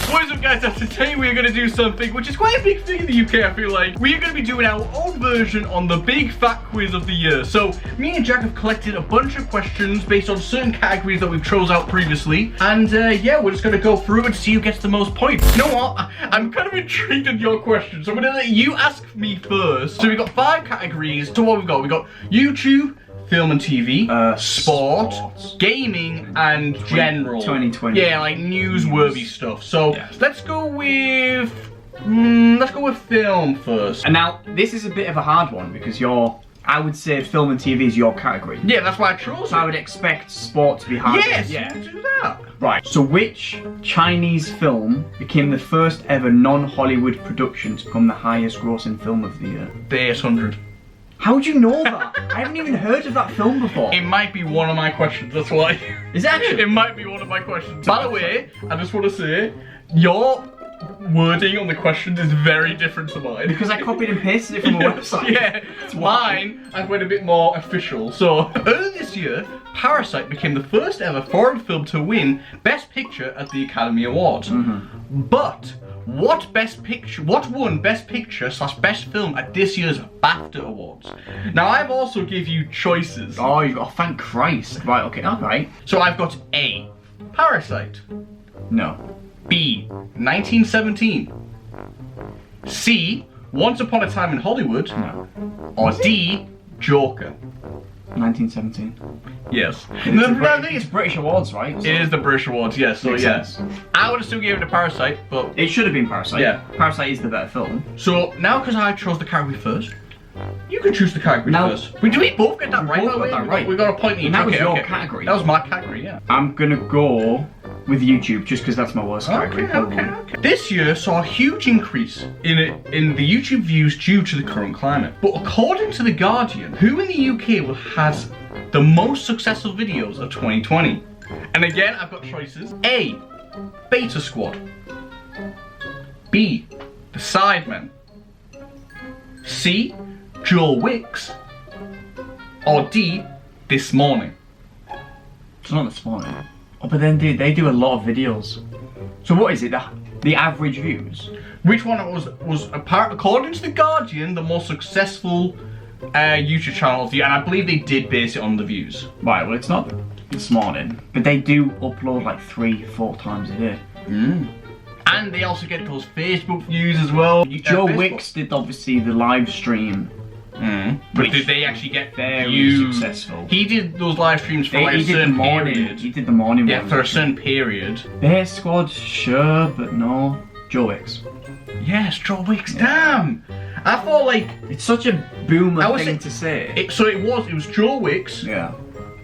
What is up, guys? So today we're going to do something which is quite a big thing in the UK, I feel like. We're going to be doing our own version on the big fat quiz of the year. So me and Jack have collected a bunch of questions based on certain categories that we've chose out previously. And yeah, we're just going to go through and see who gets the most points. You know what? I'm kind of intrigued in your questions. So I'm going to let you ask me first. So we've got 5 categories. So what we've got? We've got YouTube, film and TV, sports, gaming, and general. 2020. Yeah, like newsworthy stuff. So let's go with film first. And now this is a bit of a hard one because I would say film and TV is your category. Yeah, that's why I chose it. I would expect sport to be harder. Yes, yeah, do that. Right. So which Chinese film became the first ever non-Hollywood production to become the highest grossing film of the year? The 800. How would you know that? I haven't even heard of that film before. It might be one of my questions, that's why. Is it actually? It might be one of my questions. By the way, I just want to say, your wording on the questions is very different to mine. Because I copied and pasted it from a website. Yeah, mine, I've went a bit more official. So, earlier this year, Parasite became the first ever foreign film to win Best Picture at the Academy Awards. But what won Best Picture / Best Film at this year's BAFTA Awards? Now I've also give you choices. Oh, you got, thank Christ. Right, okay, alright. So I've got A, Parasite. No. B, 1917. C, Once Upon a Time in Hollywood. No. Or D, Joker. 1917. Yes. It's British Awards, right? So it is the British Awards, yes. So yes. I would have still given it to Parasite, but it should have been Parasite. Yeah. Parasite is the better film. So now, because I chose the category first, you can choose the category first. Do we both get that right? We both got that right. We got a point each. And that was your category. That was my category, yeah. I'm gonna go with YouTube just because that's my worst category. Okay. This year saw a huge increase in the YouTube views due to the current climate. But according to The Guardian, who in the UK has the most successful videos of 2020? And again, I've got choices. A, Beta Squad. B, The Sidemen. C, Joe Wicks. Or D, This Morning. It's not This Morning. Oh, but then they do a lot of videos. So what is it? The average views? Which one was according to The Guardian, the most successful YouTube channel of the year, and I believe they did base it on the views. Right, well it's not This Morning, but they do upload like 3-4 times a day. And they also get those Facebook views as well. Joe Wicks did obviously the live stream. But did they actually get very successful? He did those live streams for like a certain period. He did the morning one. Yeah, for a certain period. Bear Squad, sure, but no. Joe Wicks. Yes, Joe Wicks, damn! I thought like... It's such a boomer thing to say. So it was Joe Wicks. Yeah.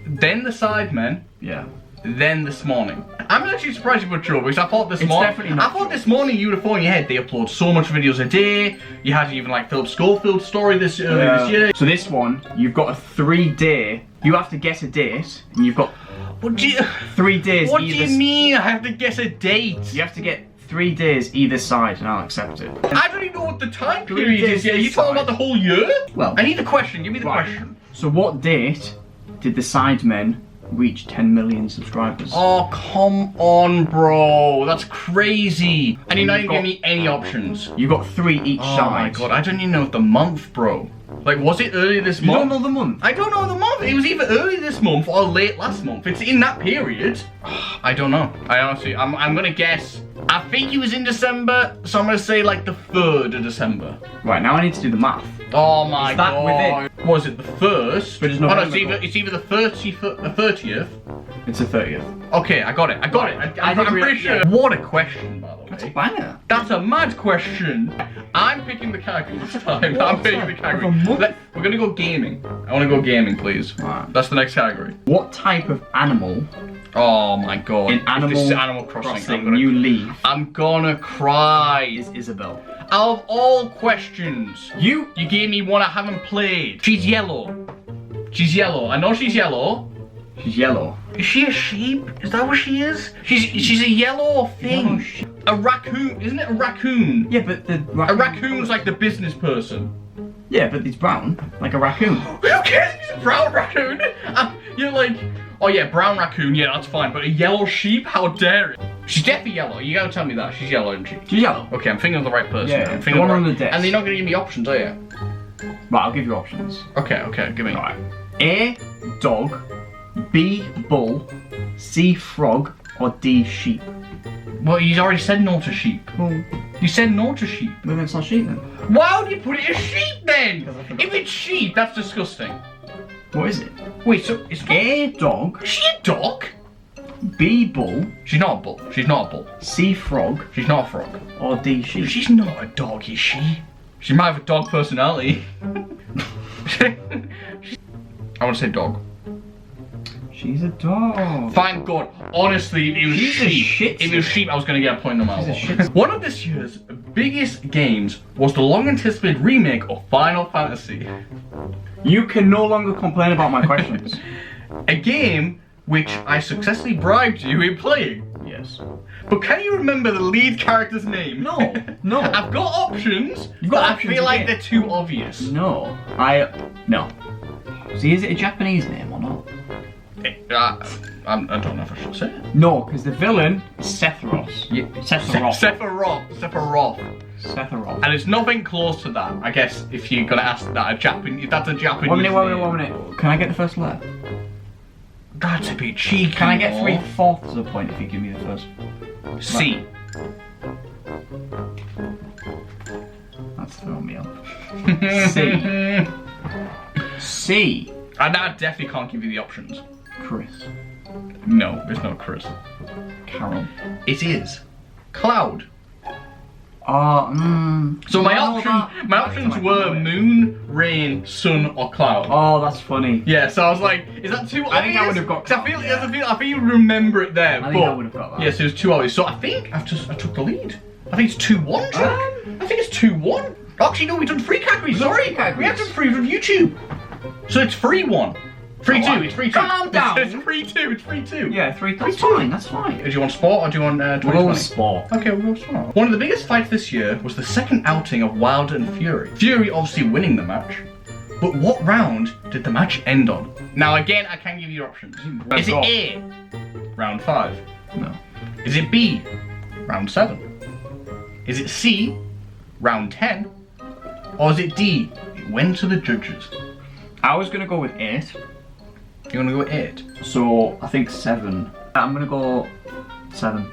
Then The Sidemen. Yeah. Then This Morning. I'm actually surprised you put Joe Wicks. I thought this morning you would have thought in your head they upload so much videos a day. You had even like Philip Schofield's story this year. So this one, you've got a 3-day. You have to guess a date, and you've got 3 days. What do you mean? I have to guess a date? You have to get 3 days either side, and I'll accept it. I don't even know what the time period is. Yeah, you talking about the whole year? Well, I need the question. Give me the question. So what date did the Sidemen reach 10 million subscribers? Oh, come on, bro. That's crazy. And you're not even giving me any options. You got 3 each side. Oh my god, I don't even know the month, bro. Like, was it early this month? You don't know the month? I don't know the month. It was either early this month or late last month. It's in that period. I don't know. I honestly, I'm gonna guess. I think it was in December, so I'm gonna say like the 3rd of December. Right, now I need to do the math. Oh my god. Is that with it? Was it the 1st? But it's not. Oh, no, it's either the 30th. It's the 30th. Okay, I got it. I'm pretty sure. Yeah. What a question, by the way. That's a banger. That's a mad question. I'm picking the category this time. I'm picking the category. We're gonna go gaming. I wanna go gaming, please. Right. That's the next category. What type of animal? Oh my god. In Animal Crossing New Leaf. I'm gonna cry. Is Isabel. Out of all questions, you gave me one I haven't played. She's yellow. She's yellow. I know she's yellow. She's yellow. Is she a sheep? Is that what she is? She's a yellow thing. A raccoon. Isn't it a raccoon? Yeah, but a raccoon's like the business person. Yeah, but it's brown, like a raccoon. Who cares if it's a brown raccoon? You're like, oh yeah, brown raccoon, yeah, that's fine. But a yellow sheep? How dare it? She's definitely yellow. You gotta tell me that. She's yellow, isn't she? She's yellow. Okay, I'm thinking of the right person. Yeah, I'm the thinking one of on the the desk. And you're not gonna give me options, are you? Right, I'll give you options. Okay, give me. Right. A, dog. B, bull. C, frog. Or D, sheep. Well, you already said no to sheep. Well, You said no to sheep. maybe it's not sheep then. Why would you put it as sheep then? If it's sheep, that's disgusting. What is it? Wait, so it's A, dog. Is she a dog? B, bull. She's not a bull. She's not a bull. C, frog. She's not a frog. Or D, sheep. She's not a dog, is she? She might have a dog personality. I want to say dog. She's a dog. Thank God. Honestly, if it was She's a sheep. shit If it was sheep, I was going to get a point no matter She's a what. shit. One of this year's biggest games was the long-anticipated remake of Final Fantasy. You can no longer complain about my questions. A game which I successfully bribed you in playing. Yes. But can you remember the lead character's name? No, no. I've got options. You've got but options I feel like again. they're too obvious. No. No. See, is it a Japanese name or not? I don't know if I should say it. No, because the villain is Sephiroth. Yeah. Sephiroth. Sephiroth. Sephiroth. And it's nothing close to that. I guess if you're gonna ask that a Japanese, that's a Japanese. 1 minute, 1 minute, name. 1 minute. Can I get the first letter? That's a bit cheeky. Can I get no? 3/4 of a point if you give me the first? C. That's throwing me off. C. C. And I definitely can't give you the options. Chris. No, it's not Chris. Carol. It is Cloud. So my options were Moon, Rain, Sun, or Cloud. Oh, that's funny. Yeah, so I was like, is that too obvious? I think I would have got 'Cause I think you remember it there. I think I would have got that. Yes, it was too obvious. So I think I took the lead. I think it's 2-1, Jack. I think it's 2-1. Actually, no, we've done 3 categories. Sorry, three categories. we have done 3 from YouTube. So it's 3-1. 3-2. It's 3-2. Calm down. It's 3-2. It's 3-2. Yeah, 3. That's fine. That's fine. Do you want sport or do you want 2020? We'll go with sport. Okay, we'll go sport. One of the biggest fights this year was the second outing of Wilder and Fury. Fury obviously winning the match. But what round did the match end on? Now again, I can give you options. Is it A, round 5? No. Is it B, round 7? Is it C, round 10? Or is it D, it went to the judges? I was gonna go with 8. You're gonna go with 8? So I think 7. I'm gonna go 7.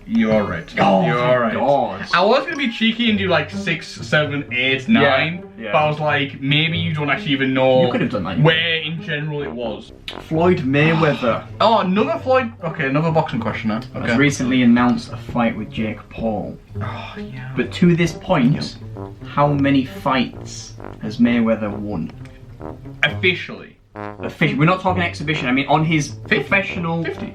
You're right. Oh, You're thank right. God. I was gonna be cheeky and do like 6, 7, 8, 9. Yeah. But I was like, maybe you don't actually even know You could have done that. where in general it was. Floyd Mayweather Oh, another Floyd. Okay, another boxing question now. has Okay. recently announced a fight with Jake Paul. Oh, yeah. But to this point, how many fights has Mayweather won? Officially. Officially, we're not talking exhibition. I mean, on his professional. 50.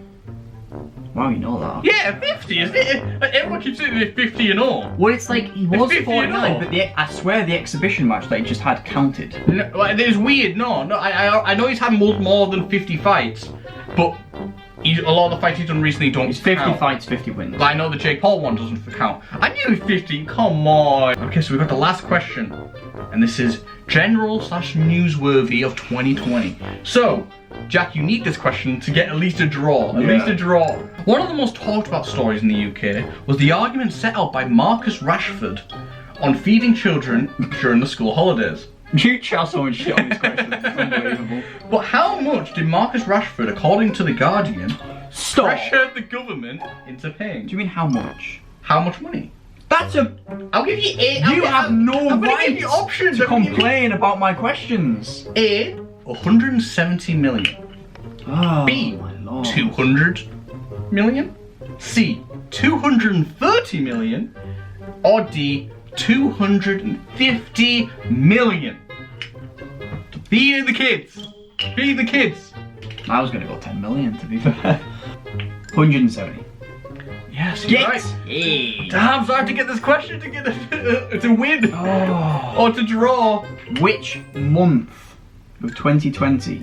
Wow, you know that. Yeah, 50, isn't it? Like, everyone keeps saying it's 50 and all. Well, it's like he was 50 and 49, all. but I swear the exhibition match that he just had counted. No, like, it's weird. No, I know he's had more than 50 fights, but a lot of the fights he's done recently don't It's 50 count. fights, 50 wins. Like, I know the Jake Paul one doesn't count. I knew 50. Come on. Okay, so we've got the last question, and this is general/newsworthy of 2020. So, Jack, you need this question to get at least a draw. At least a draw. One of the most talked about stories in the UK was the argument set out by Marcus Rashford on feeding children during the school holidays. You chat so much shit on this question. It's unbelievable. But how much did Marcus Rashford, according to The Guardian, Stop. pressure the government into paying? Do you mean how much? How much money? That's a. I'll give you 8. You have no I'm gonna right give you options. to I'm gonna give you complain about my questions. A, 170 million. Oh, B, my lord. 200 million. C, 230 million. Or D, 250 million. Feed the kids. Feed the kids. I was gonna go 10 million to be fair. 170. Yes, you're right. Damn, so I have to get this question to get to win Oh. or to draw. Which month of 2020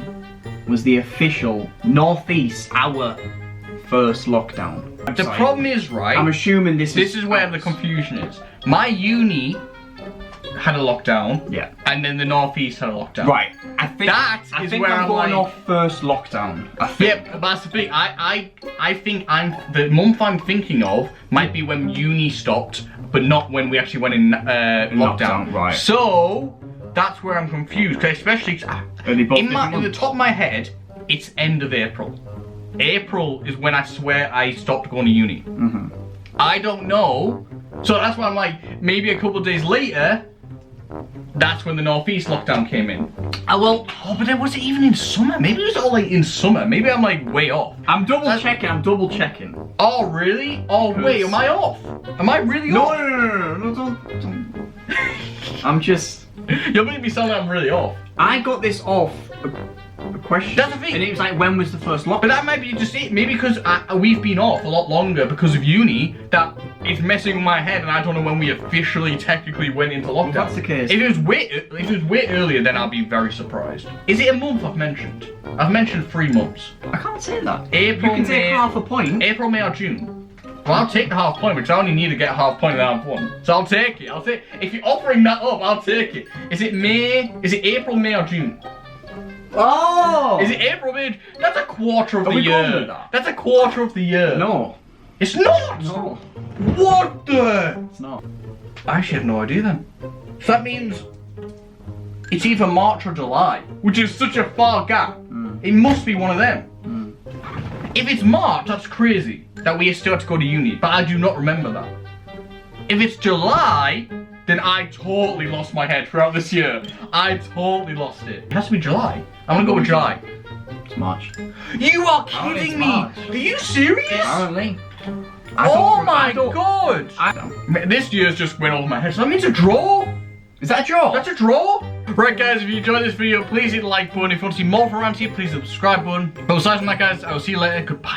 was the official Northeast our first lockdown? The problem is, right? I'm assuming this is where the confusion is. My uni had a lockdown. Yeah. And then the northeast had a lockdown. Right. I think That I is think where I'm I'm going like- off first lockdown. I think. Yeah, but that's the thing. I think the month I'm thinking of might be when uni stopped, but not when we actually went in lockdown. Right. So that's where I'm confused, 'cause especially Are they both in different the months? top of my head, it's end of April. April is when I swear I stopped going to uni. Mm-hmm. I don't know. So that's why I'm like, maybe a couple of days later, that's when the northeast lockdown came in. Oh, but then was it even in summer? Maybe it was all like in summer. Maybe I'm like way off. I'm double checking. Oh, really? Oh, wait, am I off? Am I really No, off? no, don't. I'm just. You're making me sound like I'm really off. I got this off a question. That's the thing. And it was like, when was the first lockdown? But that might be just it. Maybe because we've been off a lot longer because of uni, that it's messing with my head, and I don't know when we officially, technically went into lockdown. Well, that's the case. If it was way earlier, then I'll be very surprised. Is it a month I've mentioned? I've mentioned 3 months. I can't say that. April, you can take May, half a point. April, May, or June. Well, I'll take the half point because I only need to get a half point and I've won. So I'll take it. If you're offering that up, I'll take it. Is it May? Is it April, May, or June? Oh! Is it April, May? That's a quarter of Are the we year. going with that? That's a quarter of the year. No. It's not! No. What the? It's not. I actually have no idea then. So that means it's either March or July, which is such a far gap. It must be one of them. If it's March, that's crazy that we still have to go to uni, but I do not remember that. If it's July, then I totally lost my head throughout this year. I totally lost it. It has to be July. I'm gonna go with July. It's March. You are Apparently kidding it's me! March. Are you serious? Apparently. Oh my god! I don't. This year's just went over my head. So that means a draw? Is that a draw? That's a draw? Right guys, if you enjoyed this video, please hit the like button. If you want to see more from around here, please hit the subscribe button. But besides from that guys, I will see you later. Goodbye.